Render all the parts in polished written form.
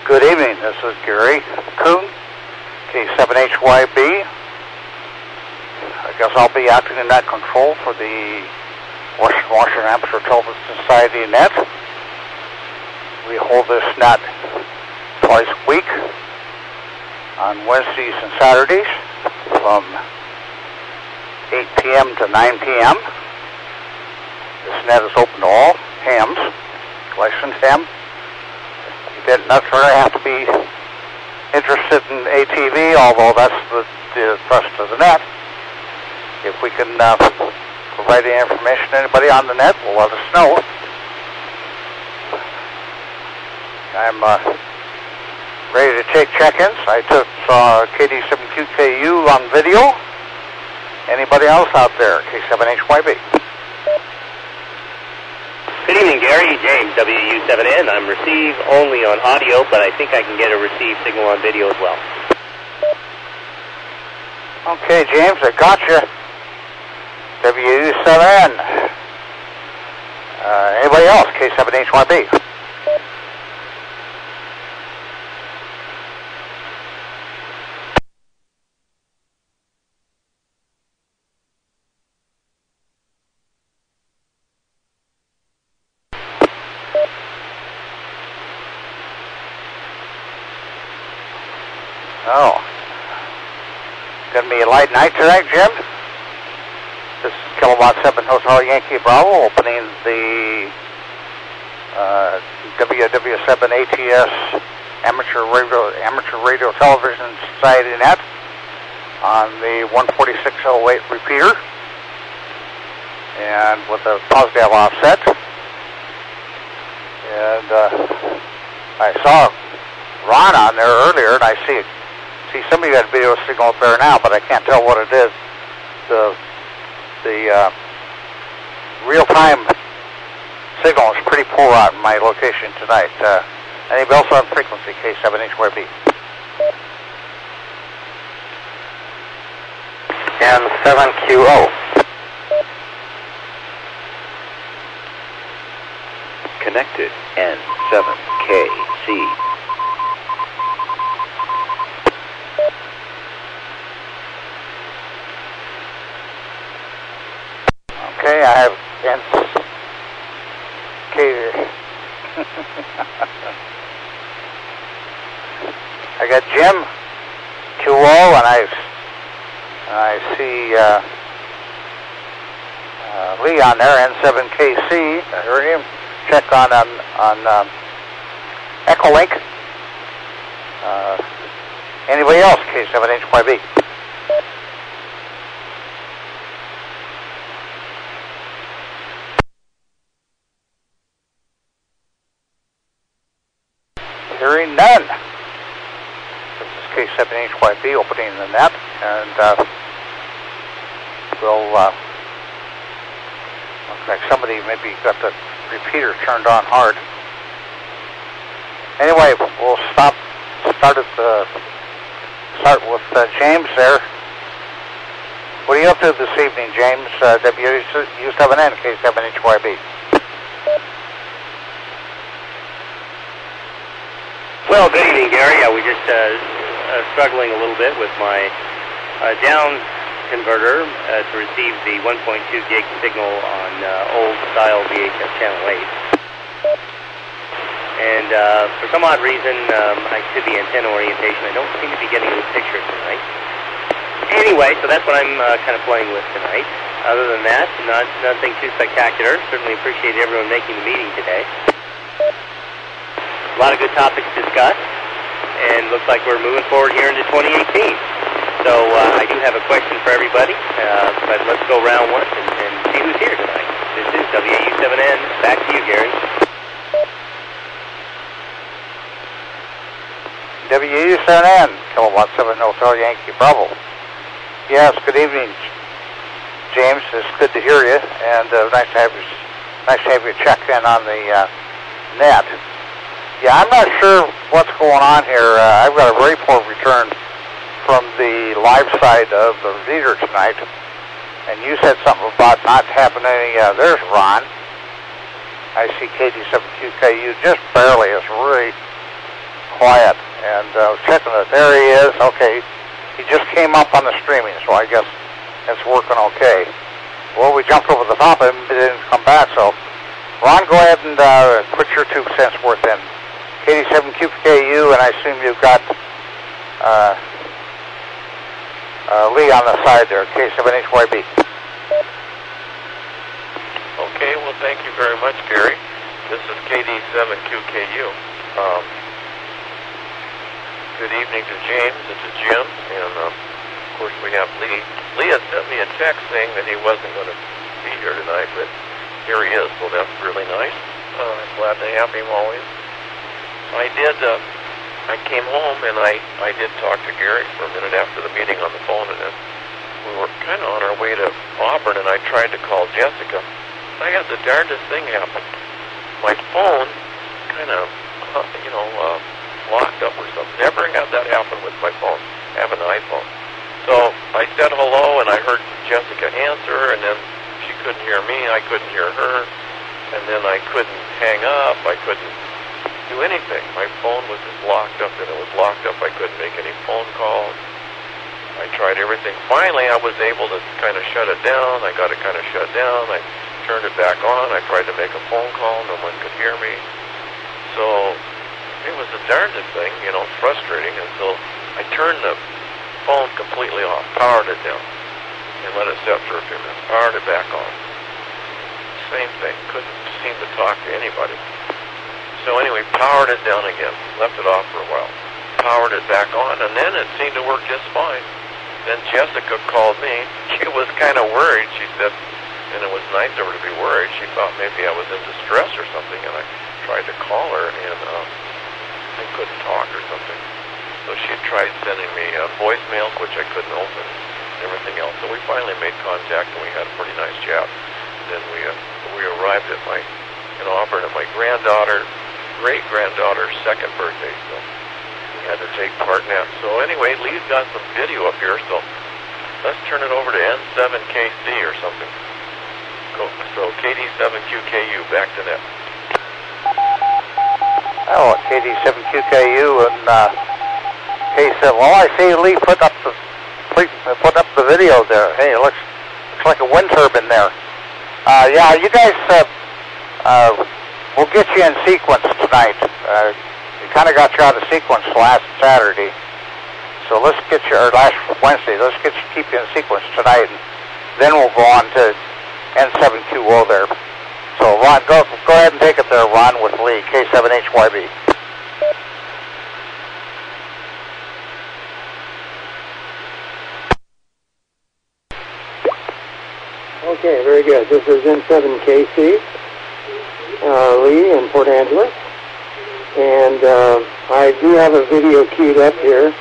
Good evening, this is Gary Kuhn, K7HYB. I guess I'll be acting in net control for the Western Washington Amateur Television Society net. We hold this net twice a week on Wednesdays and Saturdays from 8 p.m. to 9 p.m. This net is open to all hams, licensed ham. You didn't necessarily have to be interested in ATV, although that's the thrust of the net. If we can provide any information to anybody on the net, will let us know. I'm ready to take check-ins. I took KD7QKU on video. Anybody else out there? K7HYB. Good evening, Gary. James, WW7N. I'm receive only on audio, but I think I can get a receive signal on video as well. Okay, James, I got you. WW7N. Anybody else? K7HYB. Oh, gonna be a light night tonight, Jim. This is Kilowatt 7 Hotel Yankee Bravo opening the WW7ATS Amateur Radio Television Society net on the 14608 repeater, and with a positive offset. And I saw Ron on there earlier, and I see some of you got video signal up there now, but I can't tell what it is. The real-time signal is pretty poor out in my location tonight. Anybody else on frequency, K7HYB? N7QO. Connected, N7KC. Okay, I have I got Jim QO, and I see Lee on there, N7KC. I heard him check on Echolink. Anybody else? K7HYB. Hearing none. This is K7HYB opening the net, and we'll looks like somebody maybe got the repeater turned on hard. Anyway, we'll start with James there. What are you up to this evening, James? WU7N, K7HYB. Well, good evening, Gary. We're just struggling a little bit with my down converter to receive the 1.2 gig signal on old-style VHF channel 8. And for some odd reason, I did the antenna orientation. I don't seem to be getting a good picture tonight. Anyway, so that's what I'm kind of playing with tonight. Other than that, nothing too spectacular. Certainly appreciate everyone making the meeting today. A lot of good topics discussed, and looks like we're moving forward here into 2018. So I do have a question for everybody, but let's go round once and see who's here tonight. This is WU7N. Back to you, Gary. WU7N, Kilowatt 7 Hotel Yankee Bravo. Yes, good evening, James. It's good to hear you, and nice to have you check in on the net. Yeah, I'm not sure what's going on here. I've got a very poor return from the live side of the reader tonight. And you said something about not having any, there's Ron. I see KD7QKU just barely. It's really quiet. And checking it. There he is. Okay. He just came up on the streaming, so I guess it's working okay. Well, we jumped over the top of him, but it didn't come back, so Ron, go ahead and put your 2 cents worth in. KD7QKU, and I assume you've got Lee on the side there, K7HYB. Okay, well, thank you very much, Gary. This is KD7QKU. Good evening to James and to Jim, and of course we have Lee. Lee had sent me a text saying that he wasn't going to be here tonight, but here he is, so that's really nice. I'm glad to have him always. I came home and I did talk to Gary for a minute after the meeting on the phone, and then we were kind of on our way to Auburn, and I tried to call Jessica. I had the darndest thing happen. My phone kind of, locked up or something. Never had that happen with my phone. I have an iPhone. So I said hello, and I heard Jessica answer, and then she couldn't hear me, I couldn't hear her, and then I couldn't hang up, I couldn't do anything. My phone was just locked up, and it was locked up. I couldn't make any phone calls. I tried everything. Finally, I was able to kind of shut it down. I got it kind of shut down. I turned it back on. I tried to make a phone call. No one could hear me. So it was the darndest thing, frustrating, until I turned the phone completely off, powered it down, and let it set for a few minutes, powered it back on. Same thing, couldn't seem to talk to anybody. So anyway, powered it down again, left it off for a while, powered it back on, and then it seemed to work just fine. Then Jessica called me. She was kind of worried, she said, and it was nice of her to be worried. She thought maybe I was in distress or something, and I tried to call her, and I couldn't talk or something. So she tried sending me voicemails, which I couldn't open, and everything else. So we finally made contact, and we had a pretty nice chat. Then we arrived at in Auburn at my great-granddaughter's second birthday, so we had to take part in that. So anyway, Lee's got some video up here, so let's turn it over to N7KC or something. So KD7QKU, back to net. Oh, KD7QKU and K7. Well, I see Lee put up the video there. Hey, it looks like a wind turbine there. Yeah, you guys, we'll get you in sequence tonight. We kind of got you out of sequence last Saturday, so let's get you, or last Wednesday. Let's keep you in sequence tonight, and then we'll go on to N7QO there. So Ron, go ahead and take it there, Ron, with Lee, K7HYB. Okay, very good. This is N7KC, Lee in Port Angeles. And I do have a video queued up here,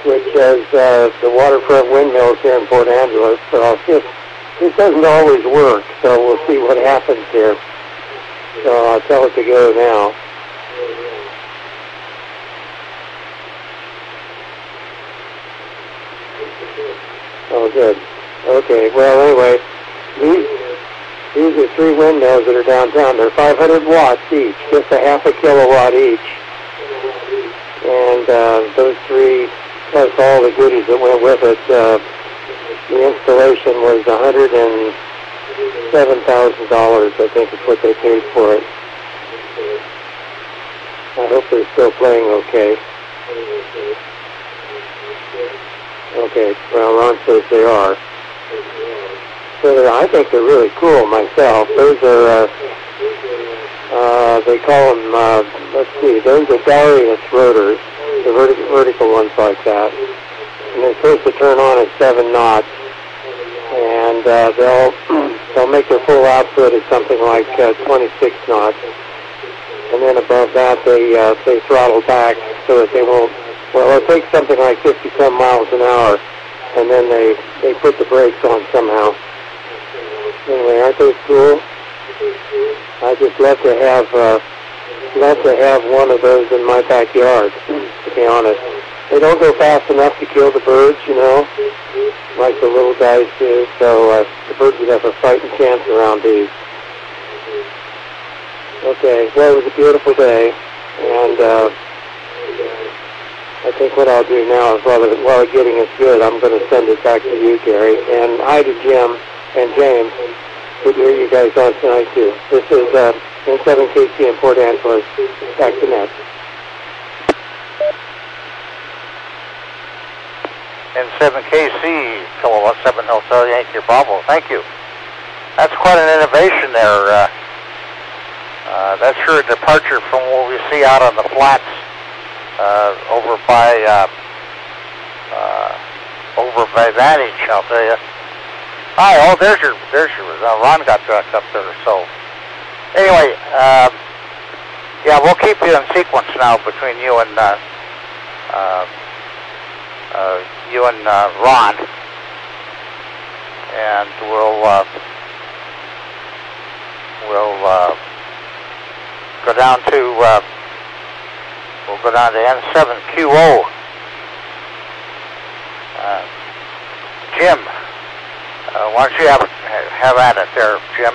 which has the waterfront windmills here in Port Angeles. So I'll see if it doesn't always work, so we'll see what happens here. So I'll tell it to go now. Oh, good. Okay, well, anyway, these are 3 windmills that are downtown. They're 500 watts each, just a half a kilowatt each. And those 3, plus all the goodies that went with it, the installation was $107,000, I think is what they paid for it. I hope they're still playing okay. Okay, well, Ron says they are. So I think they're really cool myself. Those are, they call them, let's see, those are Darius rotors, the vertical ones like that. And they're supposed to turn on at 7 knots. And they'll make their full output at something like 26 knots. And then above that, they throttle back so that they won't, well, it'll take something like 50-some miles an hour, and then they put the brakes on somehow. Anyway, aren't those cool? I just love to have one of those in my backyard, to be honest. They don't go fast enough to kill the birds, like the little guys do, so the birds would have a fighting chance around these. Okay, well, it was a beautiful day, and I think what I'll do now is while the getting is good, I'm going to send it back to you, Gary. And hi to Jim and James. Good to hear you guys on tonight, too. This is N7KC in Port Angeles. Back to net. N7KC, Kilowatt 7 Hotel Yankee Bravo. Thank you. That's quite an innovation there. That's sure a departure from what we see out on the flats over by Vantage, I'll tell you. Hi, oh, there's your Ron got dropped up there. So, anyway, yeah, we'll keep you in sequence now between you and Ron, and we'll go down to N7QO. Jim, why don't you have at it there, Jim?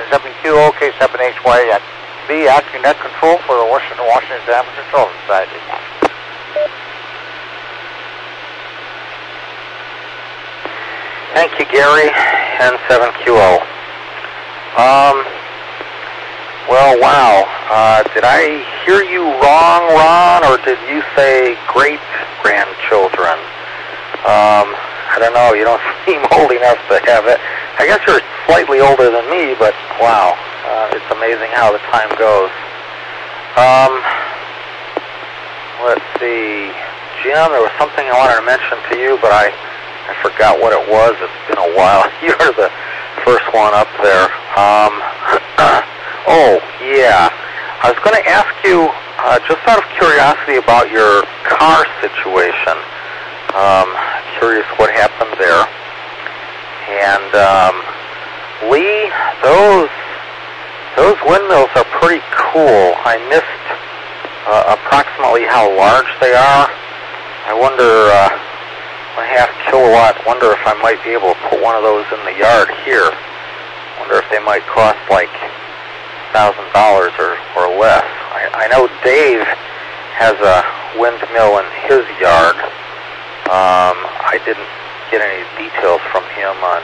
N7QO K7HY at B, acting net control for the Washington Amateur Television Society. Thank you, Gary. N7QO. Well, wow. Did I hear you wrong, Ron, or did you say great-grandchildren? I don't know. You don't seem old enough to have it. I guess you're slightly older than me, but wow. It's amazing how the time goes. Let's see. Jim, there was something I wanted to mention to you, but I forgot what it was. It's been a while. You're the first one up there. Oh, yeah. I was going to ask you, just out of curiosity, about your car situation. Curious what happened there. And, Lee, those windmills are pretty cool. I missed approximately how large they are. I wonder, 1.5 kilowatt, wonder if I might be able to put one of those in the yard here. Wonder if they might cost like $1,000 or less. I know Dave has a windmill in his yard. I didn't get any details from him on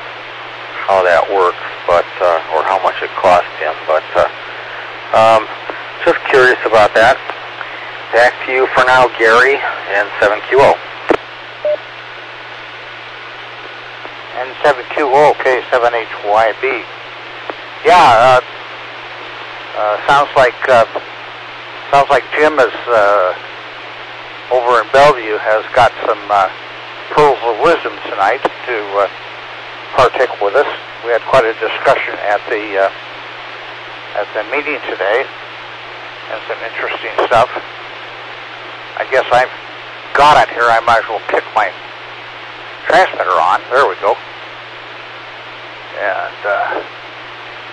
how that works, but or how much it cost him, but just curious about that. Back to you for now, Gary, and N7QO. N7QO K7HYB. Yeah, sounds like Jim is over in Bellevue has got some pearls of wisdom tonight to partake with us. We had quite a discussion at the meeting today, and some interesting stuff. I guess I've got it here. I might as well pick my transmitter on. There we go. And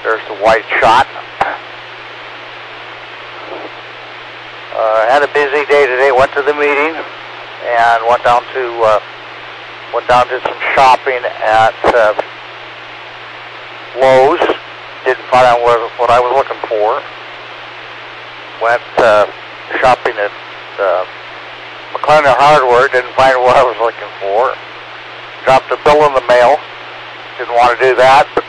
there's the white shot. Had a busy day today. Went to the meeting and went down did some shopping at Lowe's. Didn't find out what I was looking for. Went shopping at McLennan Hardware. Didn't find what I was looking for. Dropped a bill in the mail. Didn't want to do that, but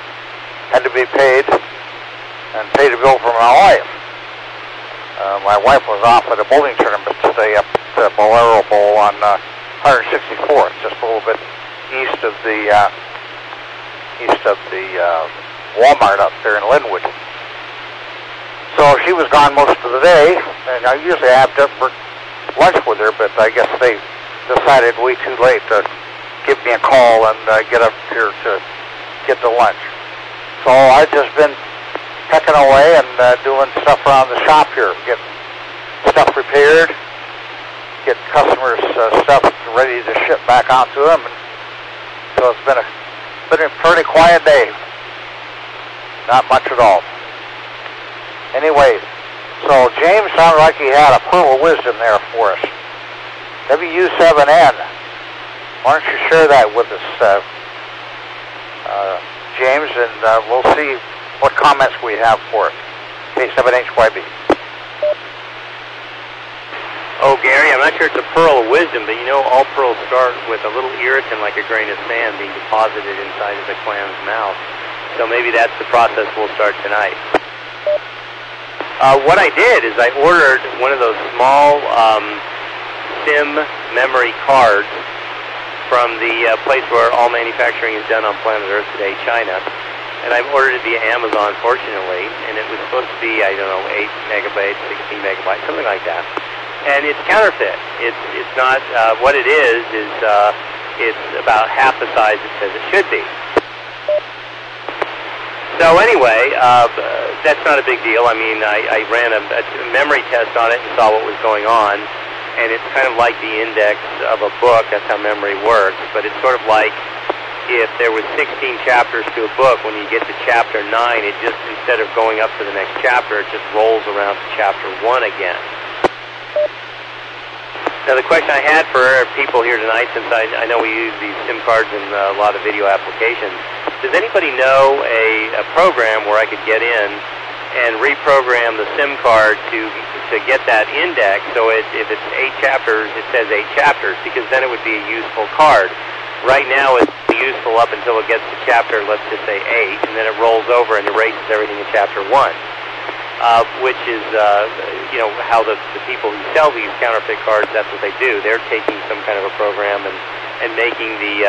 had to be paid, and paid a bill for my wife. My wife was off at a bowling tournament today up at the Bolero Bowl on 164th, just a little bit east of the Walmart up there in Linwood. So she was gone most of the day, and I usually have for lunch with her, but I guess they decided way too late to give me a call and get up here to get to lunch. So I've just been pecking away and doing stuff around the shop here, getting stuff repaired, getting customers' stuff ready to ship back out to them. And so it's been a pretty quiet day. Not much at all. Anyway, so James sounded like he had a pearl of wisdom there for us. WW7N. Why don't you share that with us, James, and we'll see what comments we have for it. K7HYB. Oh, Gary, I'm not sure it's a pearl of wisdom, but you know all pearls start with a little irritant like a grain of sand being deposited inside of the clam's mouth. So maybe that's the process we'll start tonight. What I did is I ordered one of those small SIM memory cards from the place where all manufacturing is done on planet Earth today, China. And I've ordered it via Amazon, fortunately, and it was supposed to be, I don't know, 8 megabytes, 16 megabytes, something like that. And it's counterfeit. It's not, what it is it's about half the size it says it should be. So anyway, that's not a big deal. I mean, I ran a memory test on it and saw what was going on, and it's kind of like the index of a book. That's how memory works. But it's sort of like if there was 16 chapters to a book, when you get to chapter 9, it just, instead of going up to the next chapter, it just rolls around to chapter 1 again. Now, the question I had for people here tonight, since I know we use these SIM cards in a lot of video applications, does anybody know a program where I could get in and reprogram the SIM card to get that index so if it's 8 chapters, it says 8 chapters, because then it would be a useful card. Right now, it's useful up until it gets to chapter, let's just say 8, and then it rolls over and erases everything in chapter 1. Which is, how the people who sell these counterfeit cards, that's what they do. They're taking some kind of a program and making the,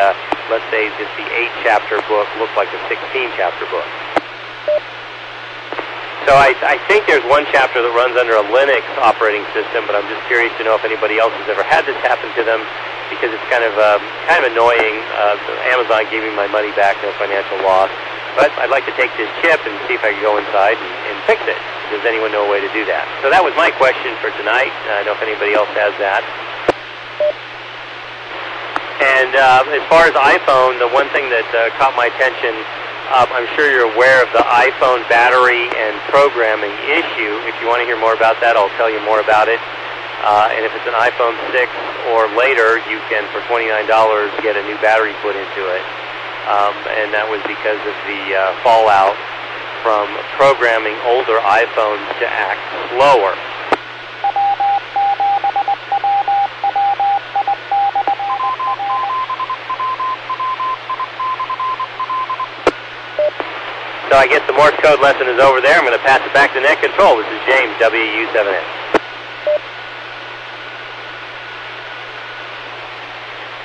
let's say, just the 8-chapter book look like a 16-chapter book. So I think there's one chapter that runs under a Linux operating system, but I'm just curious to know if anybody else has ever had this happen to them, because it's kind of annoying. Amazon gave me my money back, no financial loss. But I'd like to take this chip and see if I can go inside and fix it. Does anyone know a way to do that? So that was my question for tonight. I don't know if anybody else has that. And as far as iPhone, the one thing that caught my attention, I'm sure you're aware of the iPhone battery and programming issue. If you want to hear more about that, I'll tell you more about it. And if it's an iPhone 6 or later, you can, for $29, get a new battery put into it. And that was because of the fallout from programming older iPhones to act slower. So I guess the Morse code lesson is over there. I'm going to pass it back to Net Control. This is James, WW7ATS.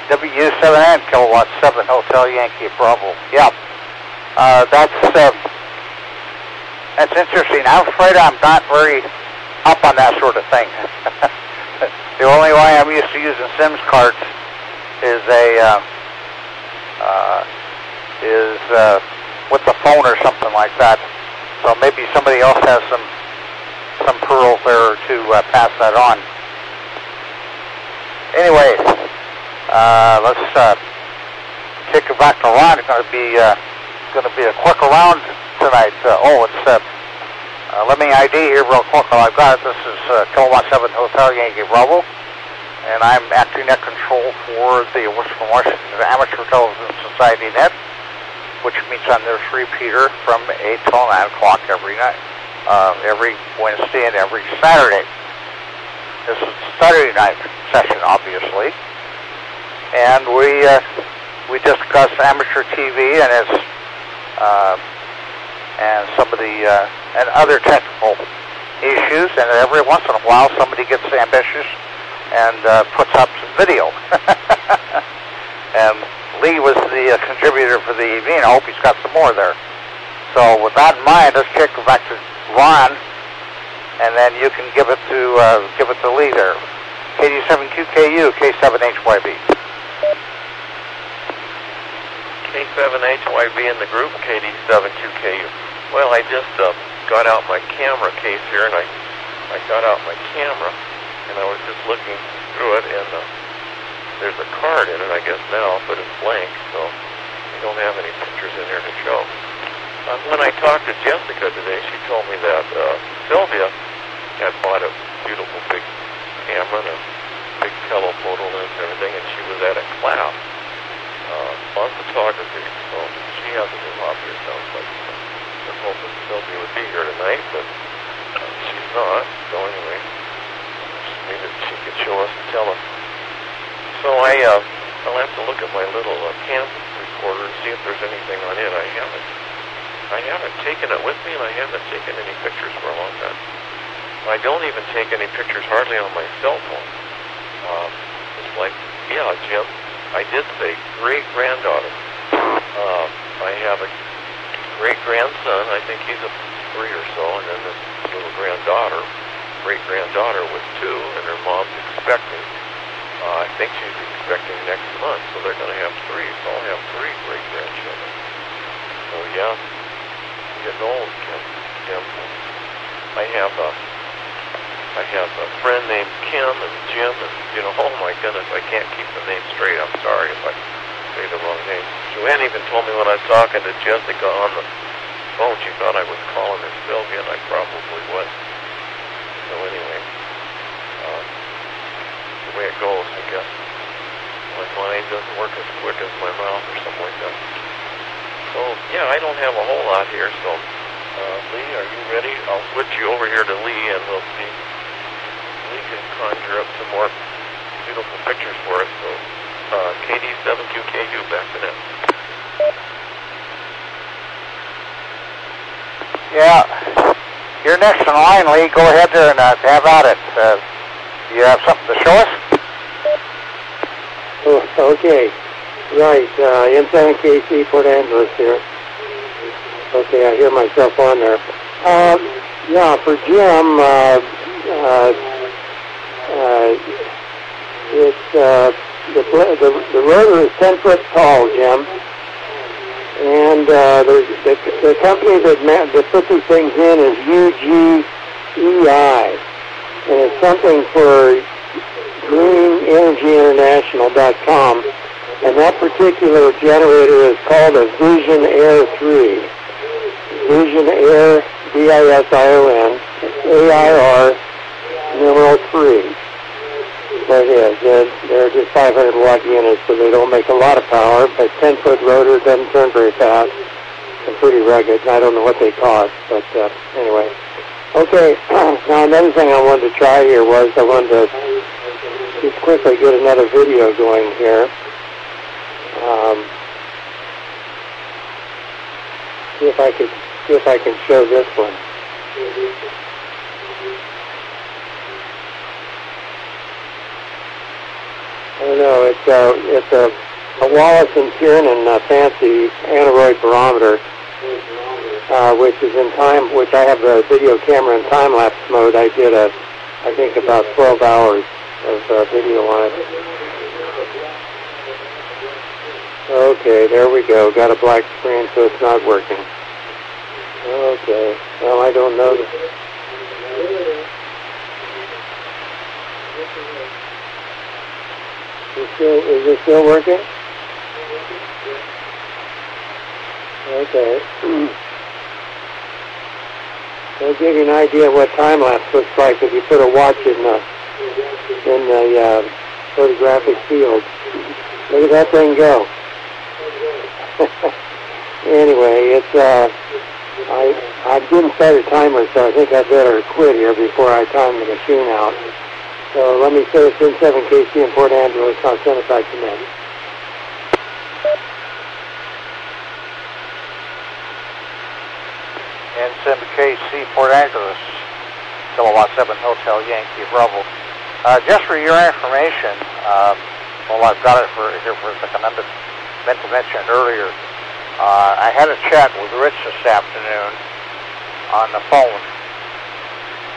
WW7ATS, Kilowatt 7, Hotel Yankee Bravo. Yeah, that's interesting. I'm afraid I'm not very up on that sort of thing. The only way I'm used to using SIMS cards is with the phone or something like that. So maybe somebody else has some pearls there to pass that on. Anyway. Let's kick it back to Ron. It's going to be a quick round tonight. Let me ID here real quick while I've got it. This is Kilowatt 7 Hotel Yankee Bravo, and I'm acting net control for the Western Washington Amateur Television Society Net, which meets on this repeater from 8 till 9 o'clock every night, every Wednesday and every Saturday. This is the Saturday night session, obviously. And we discuss amateur TV and its and some of the and other technical issues. And every once in a while, somebody gets ambitious and puts up some video. And Lee was the contributor for the evening. I hope he's got some more there. So with that in mind, let's kick it back to Ron, and then you can give it to Lee there. KD7QKU, K7HYB. K7HYB in the group, KD7QKU. Well, I just got out my camera case here, and I got out my camera, and I was just looking through it, and there's a card in it, I guess now, but it's blank, so I don't have any pictures in here to show. When I talked to Jessica today, she told me that Sylvia had bought a beautiful big camera and a big telephoto lens and everything, and she was at a class on photography, so she has a new hobby, it sounds like. I was hoping Sylvia would be here tonight, but she's not, so anyway, maybe she could tell us. So I'll have to look at my little camp recorder and see if there's anything on it. I haven't taken it with me, and I haven't taken any pictures for a long time. I don't even take any pictures hardly on my cell phone. It's like, yeah, Jim, I did say great-granddaughter. I have a great-grandson. I think he's a 3 or so, and then this little granddaughter, great-granddaughter was 2, and her mom's expecting. I think she's expecting next month, so they're going to have 3. So I'll have 3 great-grandchildren. So yeah, I'm getting old, Jim. I have a friend named Kim and Jim, and oh my goodness, I can't keep the name straight. I'm sorry if I say the wrong name. Joanne even told me when I was talking to Jessica on the phone, she thought I was calling her Sylvia, and I probably was. So anyway, the way it goes, I guess. My mind doesn't work as quick as my mouth or something like that. So yeah, I don't have a whole lot here, so Lee, are you ready? I'll switch you over here to Lee, and we'll see. Lee can conjure up some more beautiful pictures for us. So KD7QKU, back to net. Yeah, you're next in line, Lee. Go ahead there and have at it. You have something to show us? Oh, okay. Right, M7KC, Port Angeles here. Okay, I hear myself on there. Yeah, for Jim, it's the rotor is 10 foot tall, Jim, and the company that put these things in is UGEI, and it's something for GreenEnergyInternational.com, and that particular generator is called a Vision Air 3. Vision Air, VISION, AIR, numeral 3. That is. They're just 500 watt units, so they don't make a lot of power, but 10 foot rotor doesn't turn very fast. They're pretty rugged, and I don't know what they cost, but anyway. Okay, now another thing I wanted to try here was I wanted to just quickly get another video going here. See if I can show this one. I don't know. It's a Wallace and Kiernan fancy aneroid barometer, which is in time. Which I have the video camera in time lapse mode. I did I think about 12 hours of video on it. Okay, there we go. Got a black screen, so it's not working. Okay. Well, I don't know. Is it still working? Okay. I'll give you an idea of what time lapse looks like if you put a watch in the photographic field. Look at that thing go. Anyway, it's I didn't set a timer, so I think I better quit here before I time the machine out. So let me say it's N7KC in Port Angeles. I'll send it back to Ned. N7KC, Port Angeles, Kilowatt 7 Hotel Yankee Bravo. Just for your information, well, I've got it here for a second. I meant to mention it earlier. I had a chat with Rich this afternoon on the phone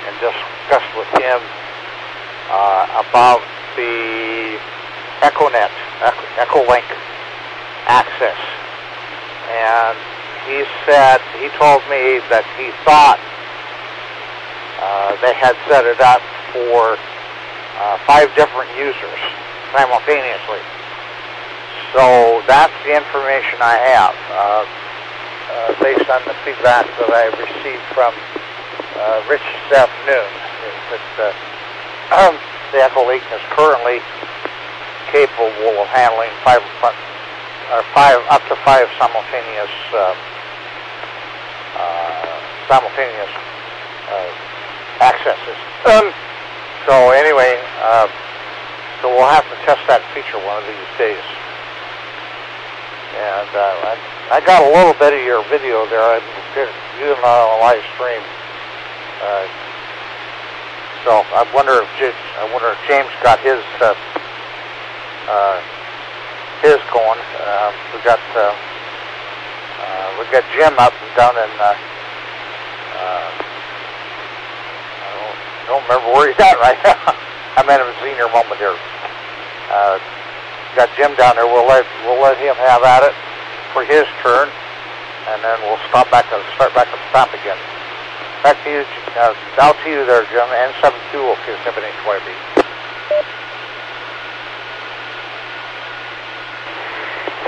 and discussed with him about the Echolink access. And he told me that he thought they had set it up for 5 different users simultaneously. So that's the information I have, based on the feedback that I received from Rich this afternoon, is that the Echolink is currently capable of handling 5 up to 5 simultaneous accesses. So anyway, So we'll have to test that feature one of these days. And I got a little bit of your video there. I'm using it on a live stream. So I wonder if James got his going. We got Jim up and down in. I don't remember where he's at right now. I'm in a senior moment here. Got Jim down there. We'll let him have at it for his turn, and then we'll start back at the stop again. Back to you, out to you there, Jim. N72, okay, 7HYB.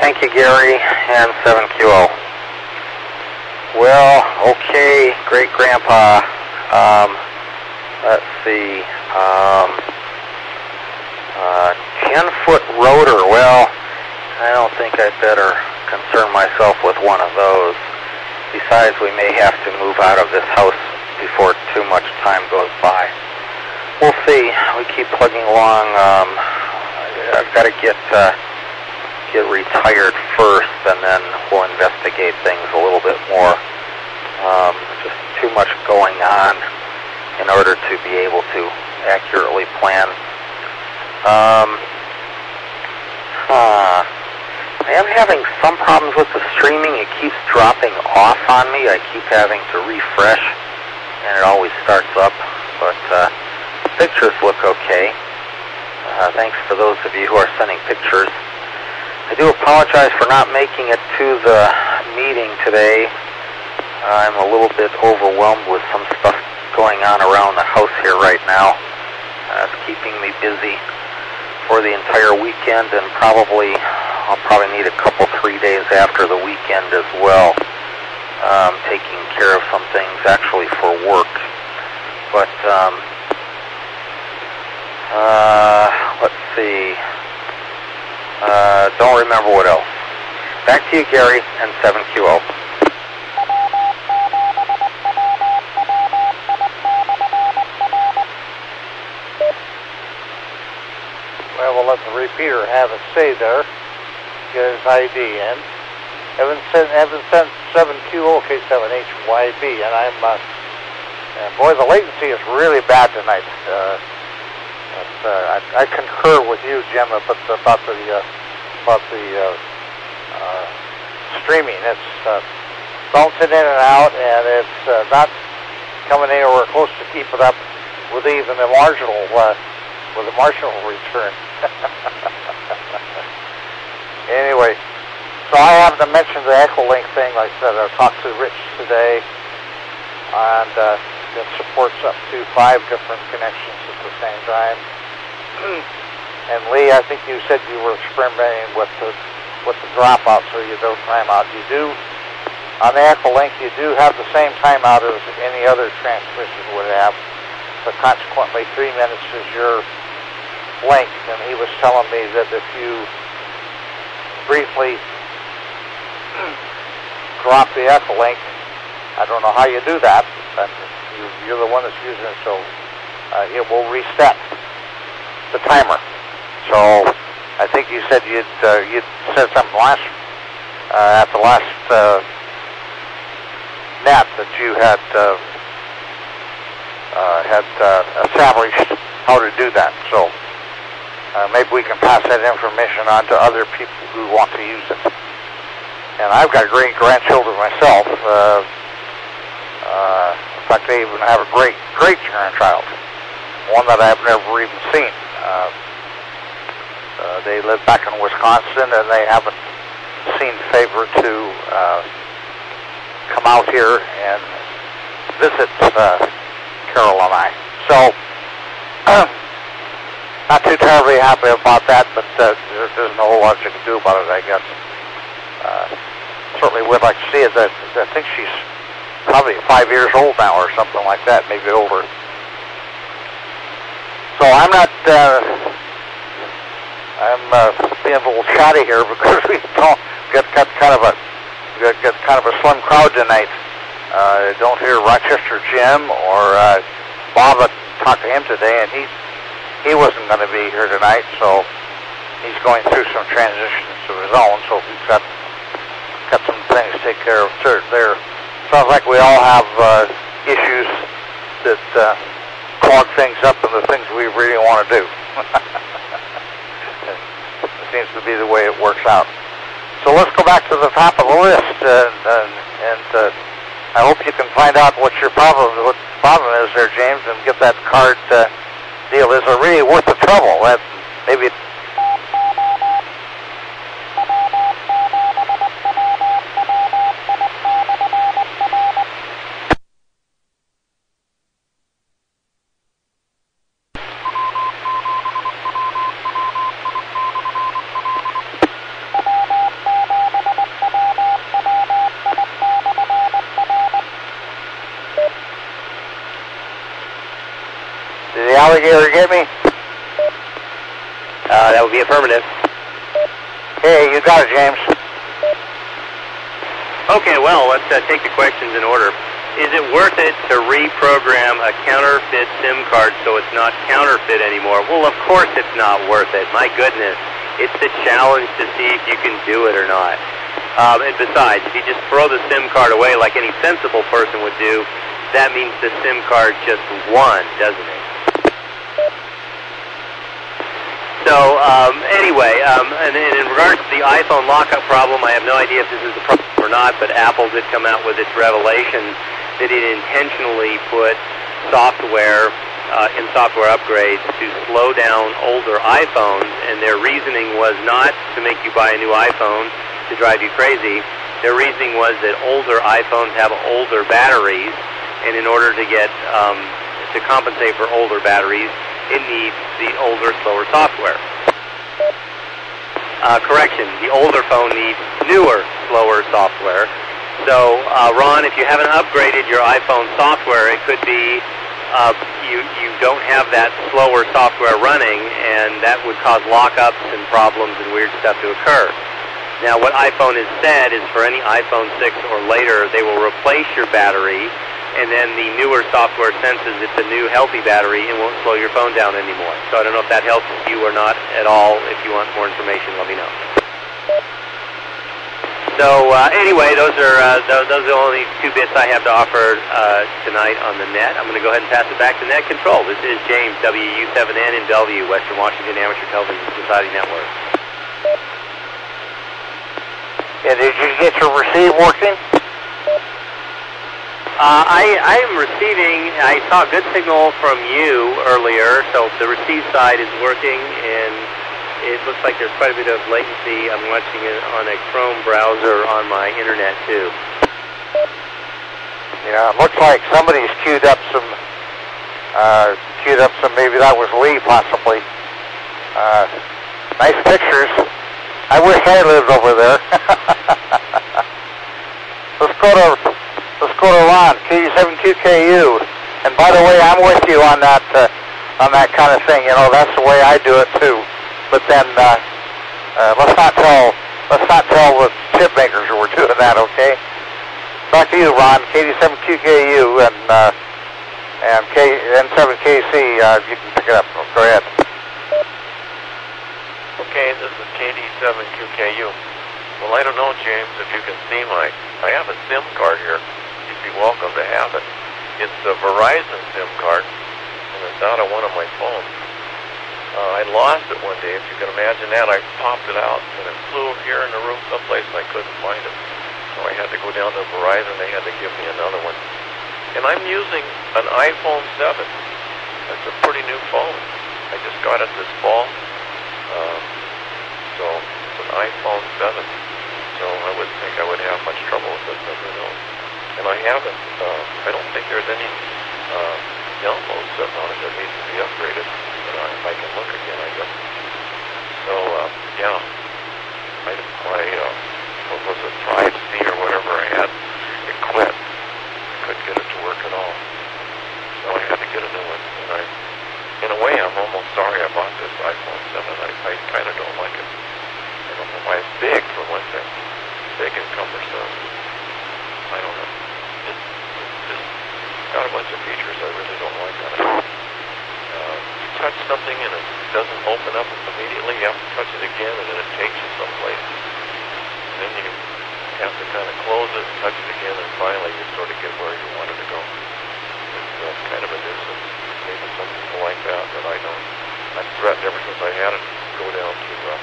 Thank you, Gary, N7QO. Well, okay, Great Grandpa. Let's see. 10-foot rotor. Well, I don't think I'd better concern myself with one of those. Besides, we may have to move out of this house before too much time goes by. We'll see. We keep plugging along. I've got to get retired first, and then we'll investigate things a little bit more. Just too much going on in order to be able to accurately plan. I am having some problems with the streaming. It keeps dropping off on me. I keep having to refresh, and it always starts up. But pictures look okay. Thanks for those of you who are sending pictures. I do apologize for not making it to the meeting today. I'm a little bit overwhelmed with some stuff going on around the house here right now. It's keeping me busy for the entire weekend, and I'll probably need a couple, 3 days after the weekend as well, taking care of some things actually for work. But let's see. Don't remember what else. Back to you, Gary, and 7QO. Well, we'll let the repeater have a say there. Get his ID in. Evan sent 7QO, K7HYB, and and boy, the latency is really bad tonight. I concur with you, Jim, about the streaming. It's bouncing in and out, and it's not coming anywhere close to keep it up with even the marginal return. Anyway, so I haven't to mention the Echolink thing. Like I said, I talked to Rich today, and it supports up to 5 different connections at the same time. And Lee, I think you said you were experimenting with the dropout, so you don't timeout. You do on the Echolink. You do have the same timeout as any other transmission would have, but consequently, 3 minutes is your length. And he was telling me that if you briefly drop the Echolink, I don't know how you do that, but you're the one that's using it, so it will reset the timer. So I think you said you'd said something at the last net that you had established how to do that. So maybe we can pass that information on to other people who want to use it. And I've got great grandchildren myself. In fact, they even have a great grandchild, one that I've never even seen. They live back in Wisconsin, and they haven't seen favor to come out here and visit Carol and I. So, not too terribly happy about that, but there's no whole lot you can do about it, I guess. Certainly would like to see it. I think she's probably 5 years old now or something like that, maybe older. So I'm not, I'm being a little chatty here because we don't get kind of a slim crowd tonight. Don't hear Rochester Jim or Bob. I talked to him today, and he wasn't going to be here tonight, so he's going through some transitions of his own, so he's got some things to take care of there. Sounds like we all have issues that clog things up and the things we really want to do. It seems to be the way it works out. So let's go back to the top of the list, and I hope you can find out what the problem is there, James, and get that card deal. Is it really worth the trouble? Maybe. Did the alligator get me? That would be affirmative. Hey, you got it, James. Okay, well, let's take the questions in order. Is it worth it to reprogram a counterfeit SIM card so it's not counterfeit anymore? Well, of course it's not worth it. My goodness. It's the challenge to see if you can do it or not. And besides, if you just throw the SIM card away like any sensible person would do, that means the SIM card just won, doesn't it? So, anyway, and in regards to the iPhone lockup problem, I have no idea if this is the problem or not, but Apple did come out with its revelation that it intentionally put software in software upgrades to slow down older iPhones, and their reasoning was not to make you buy a new iPhone to drive you crazy. Their reasoning was that older iPhones have older batteries, and in order to get to compensate for older batteries, it needs the older, slower software. Correction, the older phone needs newer, slower software. So, Ron, if you haven't upgraded your iPhone software, it could be you don't have that slower software running, and that would cause lockups and problems and weird stuff to occur. Now, what iPhone has said is for any iPhone 6 or later, they will replace your battery, and then the newer software senses it's a new healthy battery and won't slow your phone down anymore. So I don't know if that helps you or not at all. If you want more information, let me know. So anyway, those are the only two bits I have to offer tonight on the net. I'm going to go ahead and pass it back to Net Control. This is James, WU7N in Bellevue, Western Washington Amateur Television Society Network. Yeah, did you get your receive working? I'm receiving, I saw a good signal from you earlier, so the receive side is working, and it looks like there's quite a bit of latency. I'm watching it on a Chrome browser on my internet, too. Yeah, it looks like somebody's queued up some, maybe that was Lee, possibly. Nice pictures. I wish I lived over there. Let's go to Ron, KD7QKU. And by the way, I'm with you on that kind of thing. You know, that's the way I do it too. But then let's not tell the chip makers that we're doing that. Okay. Back to you, Ron. KD7QKU and N7KC. You can pick it up. Go ahead. Okay, this is KD7QKU. Well, I don't know, James, if you can see I have a SIM card here. You'd be welcome to have it. It's a Verizon SIM card, and it's out of one of my phones. I lost it one day, if you can imagine that. I popped it out, and it flew here in the room someplace, and I couldn't find it. So I had to go down to Verizon. They had to give me another one. And I'm using an iPhone 7. That's a pretty new phone. I just got it this fall. So it's an iPhone 7. So I wouldn't think I would have much trouble with it, but who knows. And I haven't, I don't think there's any downloads sitting on it that needs to be upgraded. But if I can look again, I guess. So, yeah. What was it, Drive C or whatever I had, it quit. Couldn't get it to work at all. So I had to get a new one. And in a way, I'm almost sorry I bought this iPhone 7. I kind of don't like it. I don't know why. It's big, for one thing. Big and cumbersome. I don't know. It's just got a bunch of features I really don't like on it. touch something and it doesn't open up immediately, you have to touch it again and then it takes you someplace. And then you have to kind of close it, touch it again, and finally you sort of get where you wanted to go. It's kind of a nuisance. Maybe some people like that, but I don't. I've threatened ever since I had it to go down to the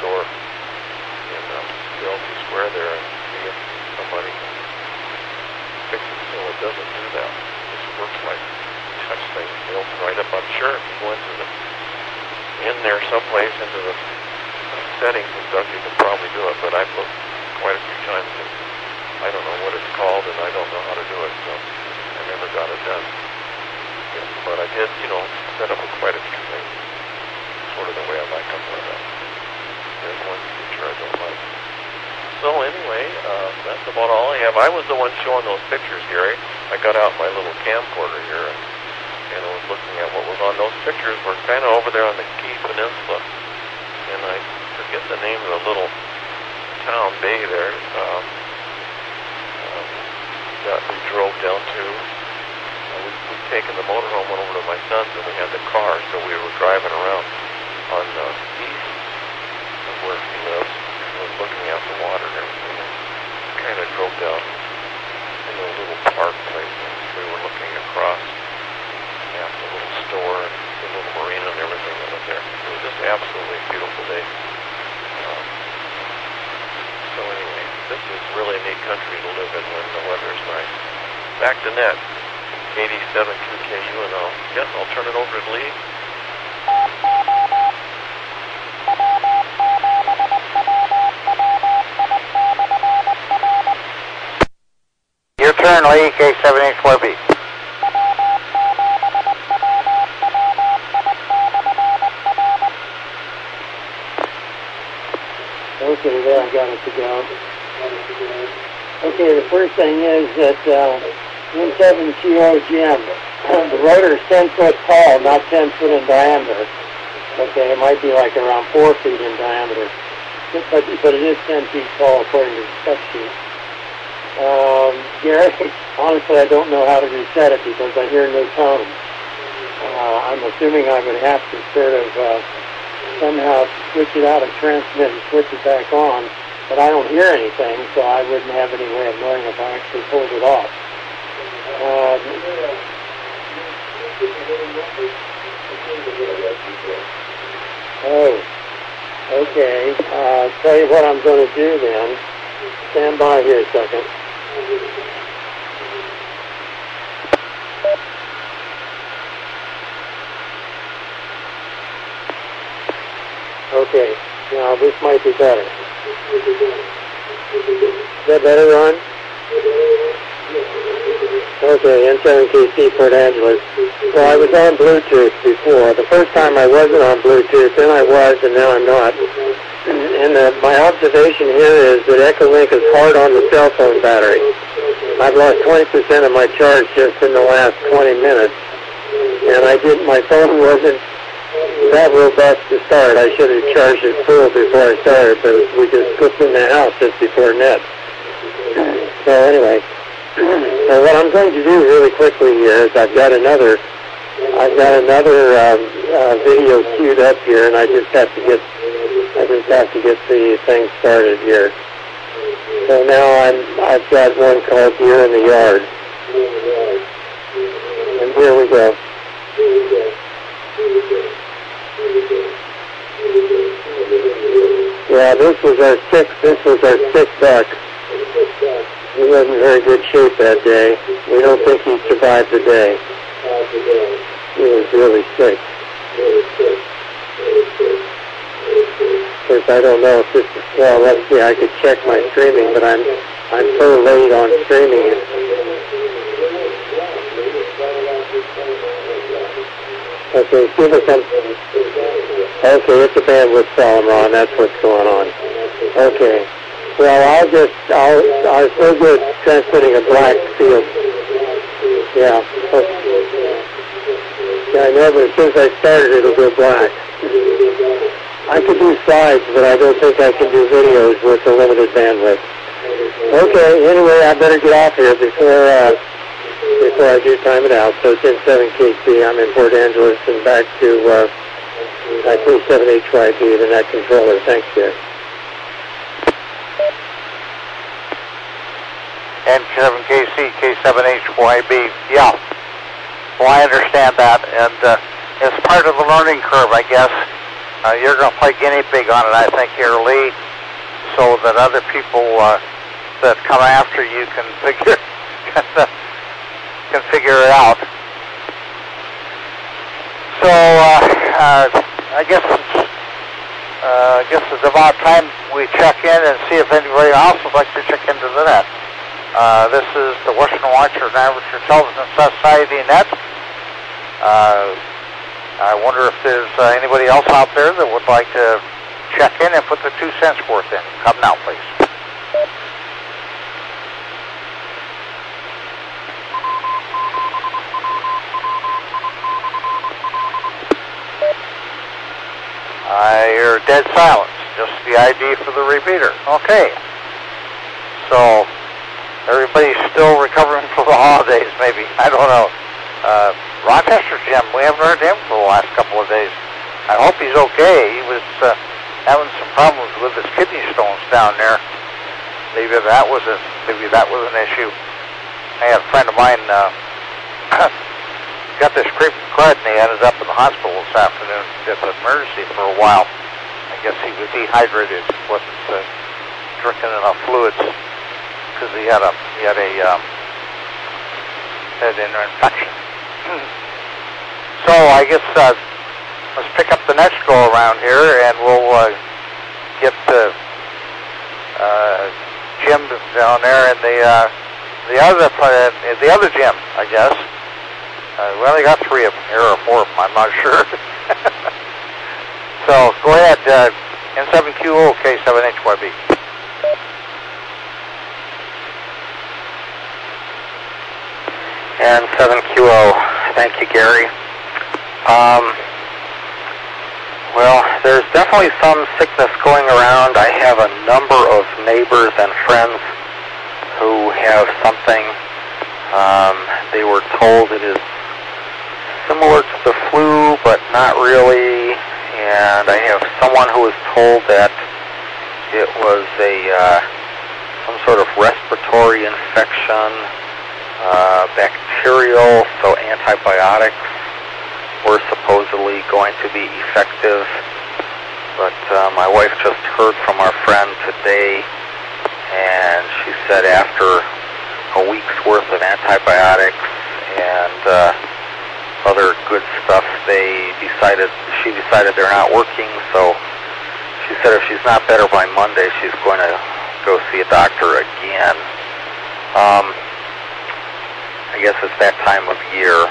store in the LT Square there and see if somebody can fix it so it doesn't do that. It just works like touch things, they open right up. I'm sure if you go in there someplace into the settings and stuff, you can probably do it, but I've looked quite a few times and I don't know what it's called and I don't know how to do it, so I never got it done. Yeah, but I did, set up with quite a few things, sort of the way I like them, but there's one feature I don't like. So anyway, that's about all I have. I was the one showing those pictures, Gary. I got out my little camcorder here and I was looking at what was on those pictures. We're kind of over there on the Key Peninsula, and I forget the name of the little town bay there that we drove down to. We'd taken the motorhome, went over to my son's, and we had the car, so we were driving around on the east of where he lives, and was looking at the water and everything, and kind of drove down in a little park place, and we were looking across at the little store and the little marina and everything that was there. It was just absolutely a beautiful day. So anyway, this is really a neat country to live in when the weather is nice. Back to net, 87 QKU, and I'll turn it over to Lee. Your turn, Lee, K784B. Okay, there, I got it to go. Okay, the first thing is that 17QO Jim, the rotor is 10 foot tall, not 10 foot in diameter. Okay, it might be like around 4 feet in diameter, but it is 10 feet tall according to the spec sheet. Gary, honestly, I don't know how to reset it because I hear no tone. I'm assuming I would have to sort of somehow switch it out of transmit and switch it back on, but I don't hear anything, so I wouldn't have any way of knowing if I actually pulled it off. Okay. I'll tell you what I'm going to do then. Stand by here a second. Okay, now this might be better. Is that better, Ron? Okay, N7KC Port Angeles. So I was on Bluetooth before. The first time I wasn't on Bluetooth, then I was, and now I'm not. And my observation here is that Echolink is hard on the cell phone battery. I've lost 20% of my charge just in the last 20 minutes. And my phone wasn't that robust to start. I should have charged it full before I started, but we just slipped in the house just before net. So anyway, so what I'm going to do really quickly here is I've got another video queued up here, and I just have to get the thing started here. So now I've got one called Deer in the Yard, and here we go. Yeah, this was our sixth buck. He wasn't in very good shape that day. We don't think he survived the day. He was really sick. Of course, I don't know if this is, well, let's see, I could check my streaming, but I'm so late on streaming. Okay, give us some. Okay, it's a bandwidth problem, Ron. That's what's going on. Okay. Well, I'll still get transmitting a black field. Yeah. Yeah, I know, but as soon as I start it, it'll go black. I could do slides, but I don't think I can do videos with the limited bandwidth. Okay, anyway, I better get off here before before I do time it out. So it's in 7KC. I'm in Port Angeles and back to 37HYB, the net controller. Thanks, Gary. N7KC, K7HYB. Yeah. Well, I understand that, and it's part of the learning curve, I guess. You're going to play guinea pig on it, I think, here, Lee, so that other people that come after you can figure it out. So I guess it's about time we check in and see if anybody else would like to check into the net. This is the Western Watcher and Amateur Television Society net. I wonder if there's anybody else out there that would like to check in and put their 2 cents worth in. Come now, please. I hear dead silence, just the ID for the repeater. Okay. So, everybody's still recovering from the holidays, maybe. I don't know. Rochester Jim, we haven't heard him for the last couple of days. I hope he's okay. He was having some problems with his kidney stones down there. Maybe that was an issue. I had a friend of mine got this creeping crud, and he ended up in the hospital this afternoon at the emergency for a while. I guess he was dehydrated, wasn't drinking enough fluids because he had an infection. So I guess let's pick up the next go around here, and we'll get Jim down there and the other Jim, I guess. We only got 3 of them here, or 4 of them, I'm not sure. So go ahead, N7QO K7HYB. N7QO. Thank you, Gary. Well, there's definitely some sickness going around. I have a number of neighbors and friends who have something. They were told it is similar to the flu, but not really. And I have someone who was told that it was some sort of respiratory infection, bacterial, so antibiotics were supposedly going to be effective. But my wife just heard from our friend today, and she said after a week's worth of antibiotics and other good stuff, she decided they're not working. So she said if she's not better by Monday, she's going to go see a doctor again. I guess it's that time of year.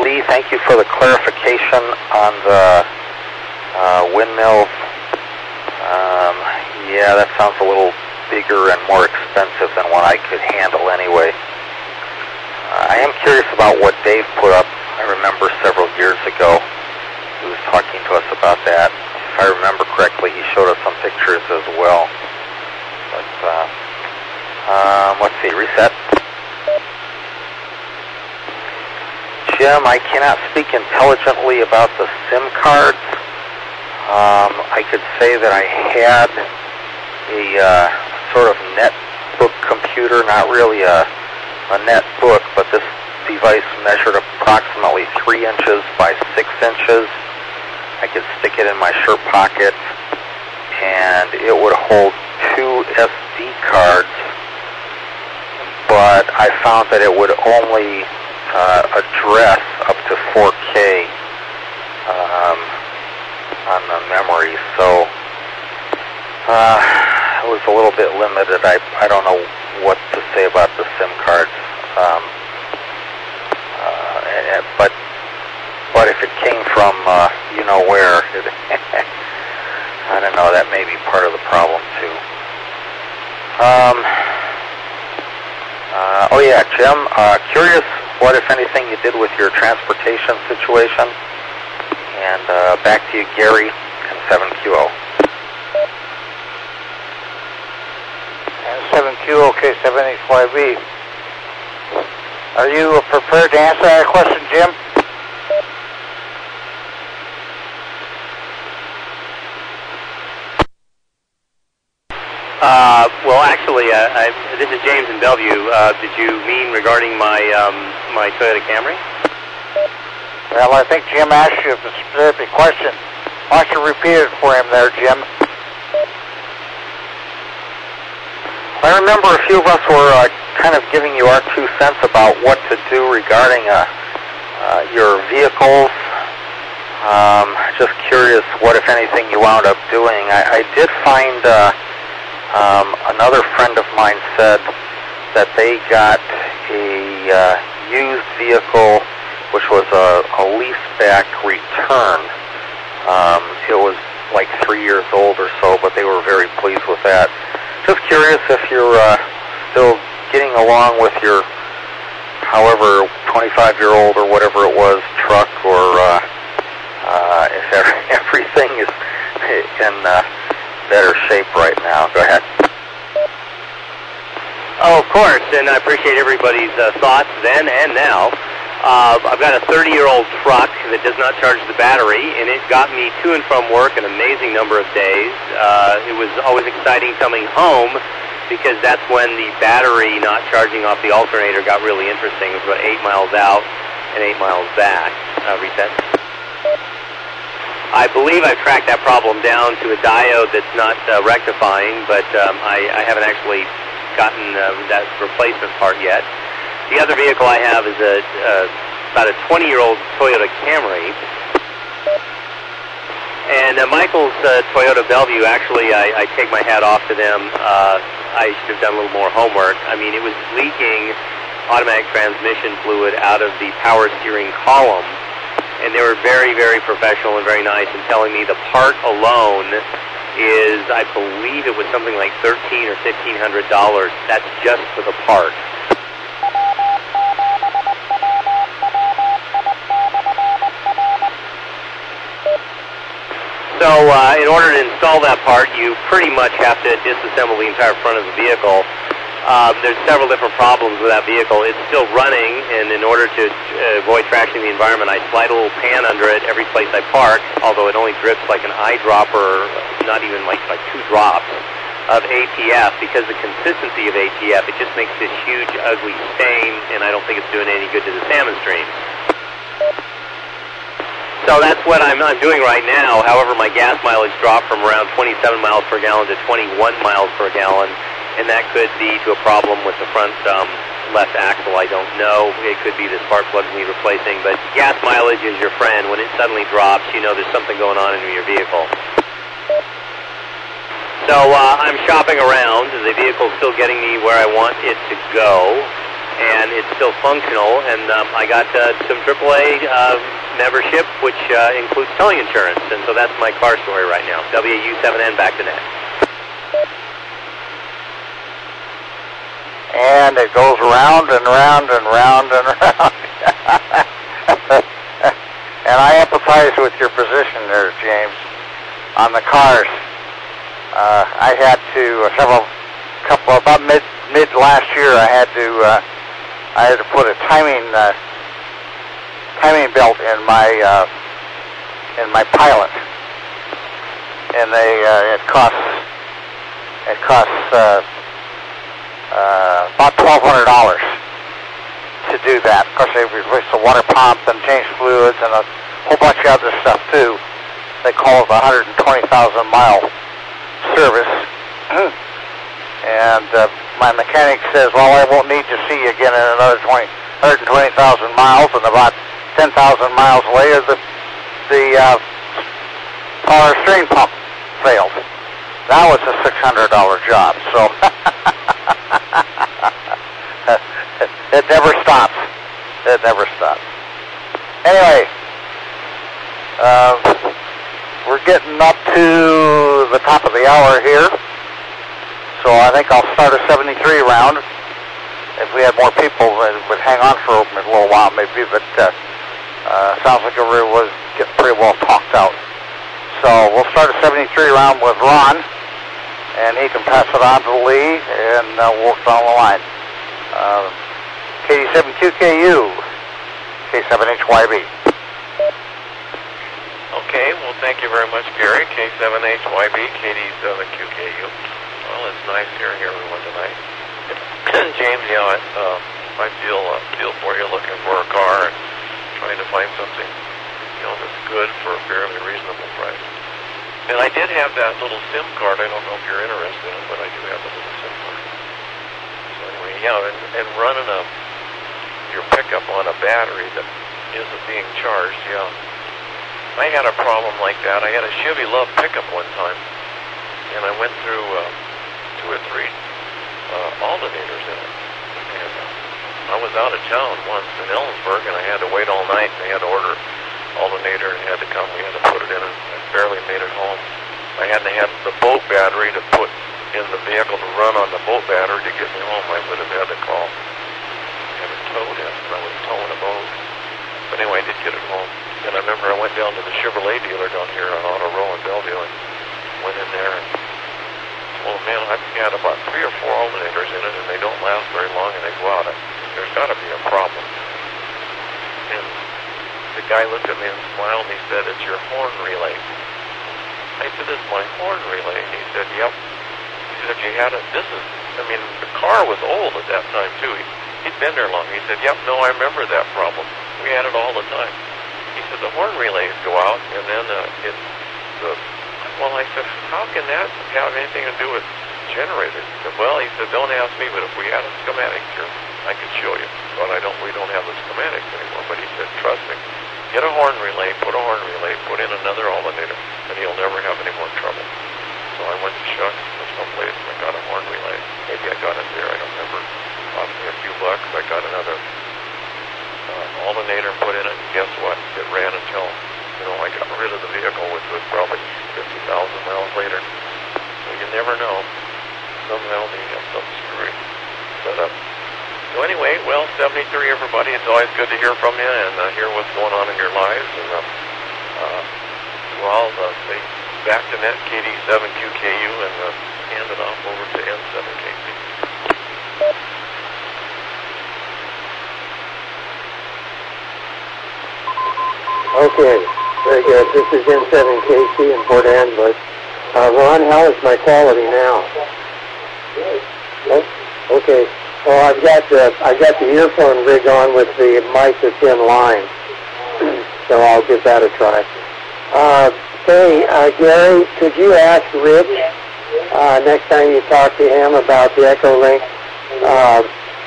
Lee, thank you for the clarification on the windmills. Yeah, that sounds a little bigger and more expensive than what I could handle anyway. I am curious about what Dave put up. I remember several years ago he was talking to us about that. If I remember correctly, he showed us some pictures as well. But let's see, reset. Jim, I cannot speak intelligently about the SIM cards. I could say that I had a sort of netbook computer, not really a netbook, but this device measured approximately 3 inches by 6 inches. I could stick it in my shirt pocket, and it would hold 2 SD cards, but I found that it would only address up to 4K on the memory, so it was a little bit limited. I don't know what to say about the SIM cards, but if it came from you know where, I don't know, that may be part of the problem too. Oh yeah, Jim, curious what, if anything, you did with your transportation situation. And back to you, Gary, and 7QO. And QOK7HYB. Are you prepared to answer that question, Jim? Well, actually, this is James in Bellevue. Did you mean regarding my my Toyota Camry? Well, I think Jim asked you a specific question. Why don't you repeat it for him there, Jim? I remember a few of us were kind of giving you our 2 cents about what to do regarding your vehicles. Just curious what, if anything, you wound up doing. I did find another friend of mine said that they got a used vehicle, which was a leaseback return. It was like 3 years old or so, but they were very pleased with that. Just curious if you're still getting along with your, however, 25-year-old or whatever it was, truck, or if everything is in better shape right now. Go ahead. Oh, of course, and I appreciate everybody's thoughts then and now. I've got a 30-year-old truck that does not charge the battery, and it got me to and from work an amazing number of days. It was always exciting coming home because that's when the battery not charging off the alternator got really interesting. It was about 8 miles out and 8 miles back. Reset. I believe I've tracked that problem down to a diode that's not rectifying, but I haven't actually gotten that replacement part yet. The other vehicle I have is about a 20-year-old Toyota Camry. And Michael's Toyota Bellevue, actually, I take my hat off to them. I should have done a little more homework. I mean, it was leaking automatic transmission fluid out of the power steering column. And they were very, very professional and very nice in telling me the part alone is, I believe it was something like $1,300 or $1,500. That's just for the part. So in order to install that part, you pretty much have to disassemble the entire front of the vehicle. There's several different problems with that vehicle. It's still running, and in order to avoid trashing the environment, I slide a little pan under it every place I park, although it only drips like an eyedropper, not even like 2 drops of ATF, because the consistency of ATF, it just makes this huge, ugly stain, and I don't think it's doing any good to the salmon streams. So that's what I'm doing right now. However, my gas mileage dropped from around 27 miles per gallon to 21 miles per gallon, and that could be to a problem with the front left axle. I don't know. It could be the spark plugs need replacing, but gas mileage is your friend. When it suddenly drops, you know there's something going on in your vehicle. So I'm shopping around. The vehicle's still getting me where I want it to go, and it's still functional, and I got some AAA membership, which includes towing insurance, and so that's my car story right now. WW7N, back to net. And it goes round and round and round and round. And I empathize with your position there, James, on the cars. I had to about mid last year. I had to put a timing belt in my Pilot, and it costs about $1,200 to do that. Of course, they replace the water pump and change fluids and a whole bunch of other stuff too. They call it the 120,000-mile service. And my mechanic says, well, I won't need to see you again in another 120,000 miles, and about 10,000 miles later, the power steering pump failed. That was a $600 job, so it never stops. It never stops. Anyway, we're getting up to the top of the hour here, so I think I'll start a 73 round. If we had more people, it would hang on for a little while maybe, but sounds like it was getting pretty well talked out. So we'll start a 73 round with Ron, and he can pass it on to Lee, and we'll down the line. KD7QKU, K7HYB. Okay, well, thank you very much, Gary. K7HYB, KD7QKU. Well, it's nice hearing everyone tonight. James, yeah, I feel for you looking for a car and trying to find something, that's good for a fairly reasonable price. And I did have that little SIM card. I don't know if you're interested in it, but I do have the little SIM card. So anyway, yeah, and running your pickup on a battery that isn't being charged, yeah. I had a problem like that. I had a Chevy Love pickup one time, and I went through 2 or 3 alternators in it. And I was out of town once in Ellensburg, and I had to wait all night, and I had to order alternator, and had to come. We had to put it in, and I barely made it home. I hadn't had the boat battery to put in the vehicle to run on the boat battery to get me home. I would have had to call and have it towed in, and I was towing a boat. But anyway, I did get it home. And I remember I went down to the Chevrolet dealer down here on Auto Row in Bellevue, and went in there and told him, man, I've had about 3 or 4 alternators in it, and they don't last very long, and they go out. There's got to be a problem. And the guy looked at me and smiled, and he said, it's your horn relay. I said, it's my horn relay. And he said, yep. He said, if you had it, the car was old at that time, too. He'd been there long. He said, yep, no, I remember that problem. We had it all the time. He said, the horn relays go out, and then well, I said, how can that have anything to do with generators? He said, well, don't ask me, but if we had a schematic here, I could show you. But we don't have the schematics anymore. But he said, trust me, get a horn relay, put in another alternator, and you'll never have any more trouble. So I went to Shucks or someplace, and I got a horn relay. Maybe I got it there, I don't remember. Cost me a few bucks. I got another alternator put in it, and guess what? It ran until, I got rid of the vehicle, which was probably 50,000 miles later. So you never know. Somehow they have some screwy set up. So anyway, well, 73 everybody. It's always good to hear from you and hear what's going on in your lives. And I'll say back to net KD7QKU and hand it off over to N7KC. Okay, very good. This is N7KC in Port Angeles. Ron, how is my quality now? Oh, okay. Well, I've got the earphone rig on with the mic that's in line, so I'll give that a try. Hey, Gary, could you ask Rich next time you talk to him about the Echolink?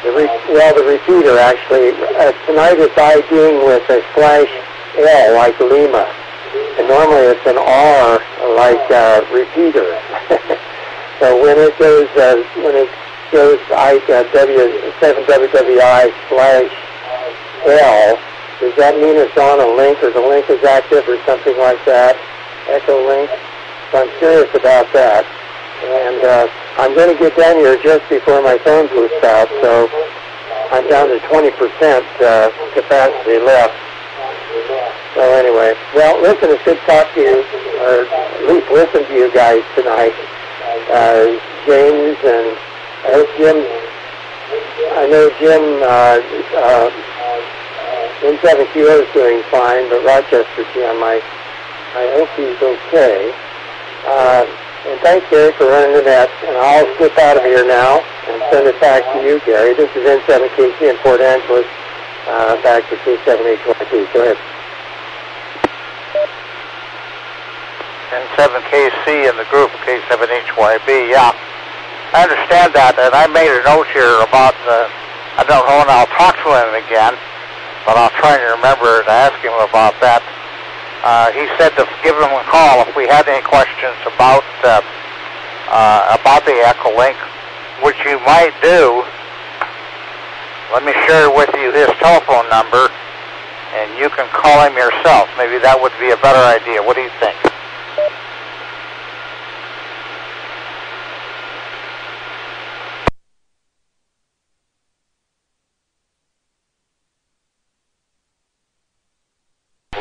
The repeater actually. Tonight it's IDing with a /L like Lima, and normally it's an R like repeater. So when it goes W7WWI/L, does that mean it's on a link or the link is active or something like that? Echolink. So I'm curious about that. And I'm going to get down here just before my phone boosts out, so I'm down to 20% capacity left. So anyway, well, listen, it's good to talk to you, or at least listen to you guys tonight. James and Jim, I know Jim, N7QO is doing fine, but Rochester Jim, I hope he's okay. And thanks, Gary, for running the net. And I'll slip out of here now and send it back to you, Gary. This is N7KC in Port Angeles, back to K7HYB. Go ahead. N7KC in the group of K7HYB, yeah. I understand that, and I made a note here about, I don't know, and I'll talk to him again, but I'll try and remember to ask him about that. He said to give him a call if we had any questions about the Echolink, which you might do. Let me share with you his telephone number, and you can call him yourself. Maybe that would be a better idea. What do you think?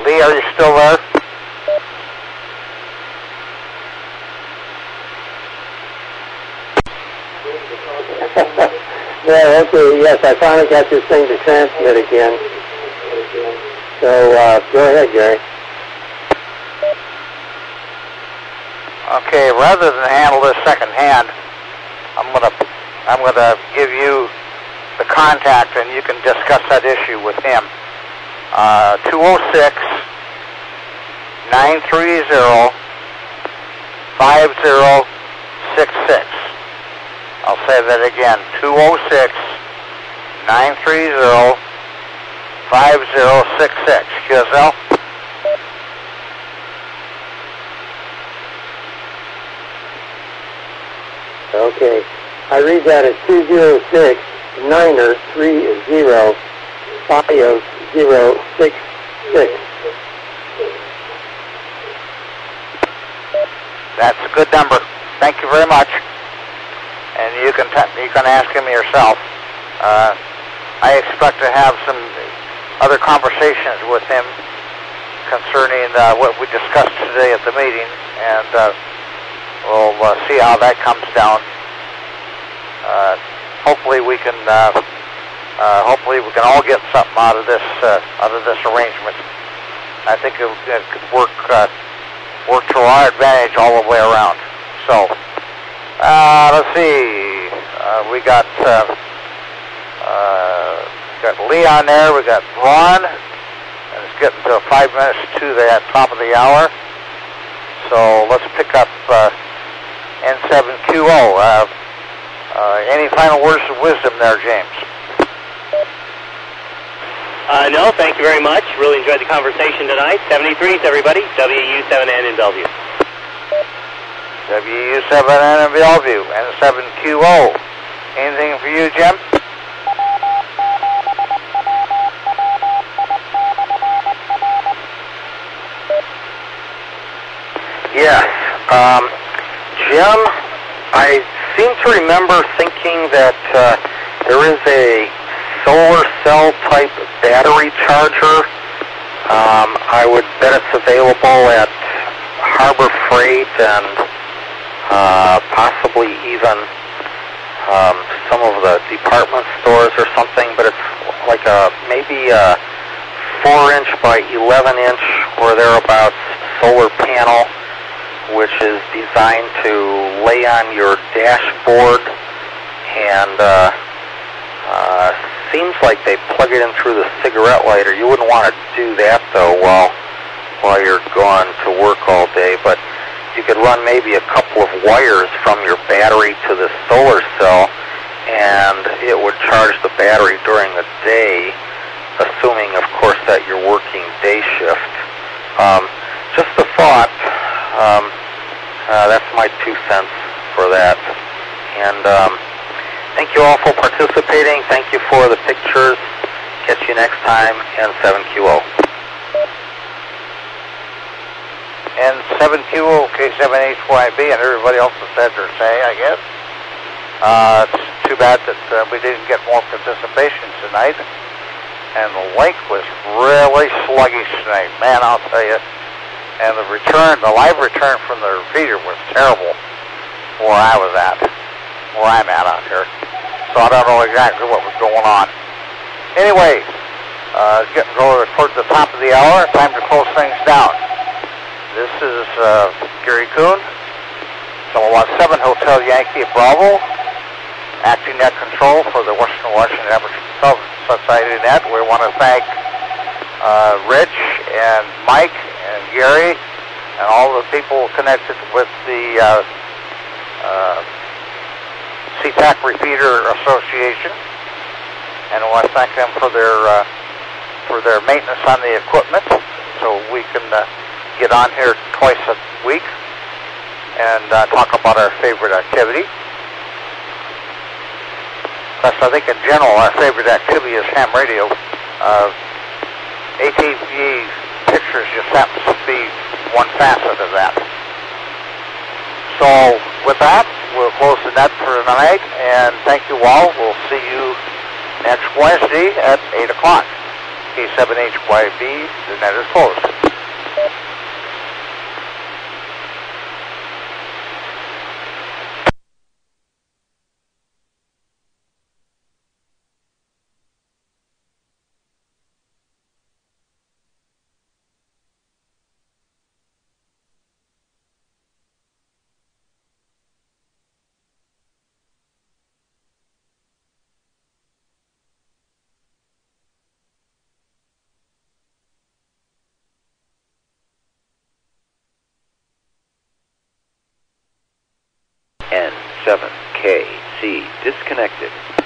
Lee, are you still there? Yeah, okay, yes, I finally got this thing to transmit again. So, go ahead, Gary. Okay, rather than handle this secondhand, I'm gonna give you the contact, and you can discuss that issue with him. 206-930-5066. I'll say that again, 206-930-5066. QSL? Okay, I read that as 206-930-5066. That's a good number. Thank you very much. And you can ask him yourself. I expect to have some other conversations with him concerning what we discussed today at the meeting, and we'll see how that comes down. Hopefully we can all get something out of this arrangement. I think it could work to our advantage all the way around. So let's see. We got Leon there. We got Ron, and it's getting to 5 minutes to the top of the hour. So let's pick up N7QO. Any final words of wisdom there, James? No, thank you very much. Really enjoyed the conversation tonight. 73s, everybody. WU7N in Bellevue. WU7N in Bellevue. N7QO. Anything for you, Jim? Yes. Jim, I seem to remember thinking that there is a solar cell type battery charger. I would bet it's available at Harbor Freight and possibly even some of the department stores or something, but it's like maybe a 4-inch by 11-inch or thereabouts solar panel, which is designed to lay on your dashboard, and seems like they plug it in through the cigarette lighter. You wouldn't want to do that, though, while you're gone to work all day, but you could run maybe a couple of wires from your battery to the solar cell, and it would charge the battery during the day, assuming, of course, that you're working day shift. Just a thought. That's my 2 cents for that. And thank you all for participating. Thank you for the pictures. Catch you next time, N7QO. N7QO, K7HYB, and everybody else has said their say, I guess. It's too bad that we didn't get more participation tonight. And the link was really sluggish tonight. Man, I'll tell you. And the live return from the repeater was terrible where I'm at out here. So I don't know exactly what was going on. Anyway, getting toward the top of the hour, time to close things down. This is Gary Kuhn, 7 Hotel Yankee Bravo, acting net control for the Western Washington Amateur Society Net. We want to thank Rich and Mike and Gary and all the people connected with the CTAC Repeater Association, and I want to thank them for their maintenance on the equipment, so we can get on here twice a week and talk about our favorite activity. Plus, I think in general our favorite activity is ham radio. ATV pictures just happens to be one facet of that. So with that, we'll close the net for tonight, and thank you all. We'll see you next Wednesday at 8 o'clock. K7HYB, the net is closed. WW7KC disconnected.